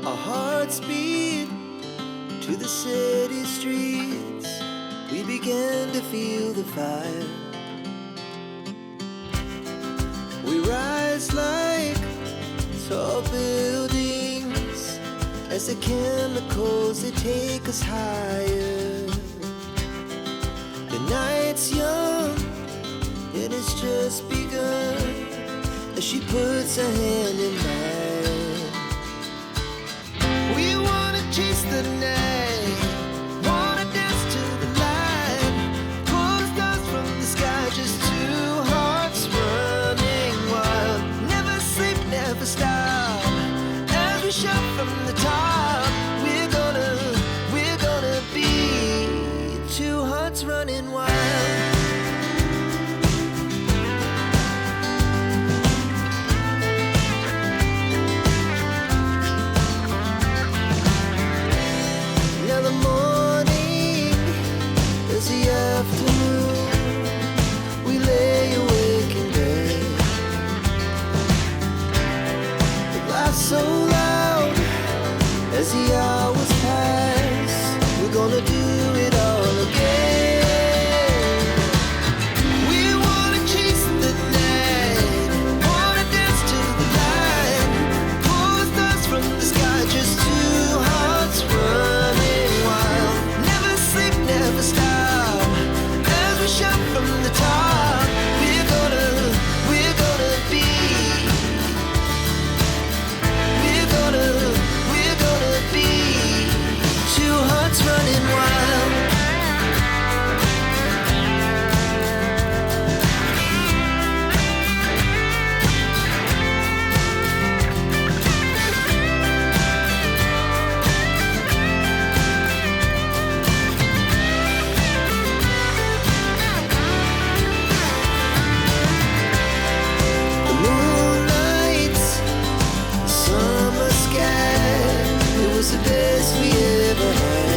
Our hearts beat to the city streets. We began to feel the fire. We rise like tall buildings as the chemicals, they take us higher. The night's young and it's just begun as she puts her hand in mine. We wanna chase the night, wanna dance to the light, pull the stars from the sky, just two hearts running wild. Never sleep, never stop, as we shout from the top. We're gonna be two hearts running wild. Now the morning is the afternoon. We lay awake in bed. The laughs so loud as the hours pass. We're gonna do it all again. We wanna chase the night, wanna dance to the light, pull the stars from the sky, just two hearts running wild. Never sleep, never stop, as we shout from the top. We're gonna be, we're gonna be two hearts running wild. The moonlight, the summer sky, it was the best we ever had.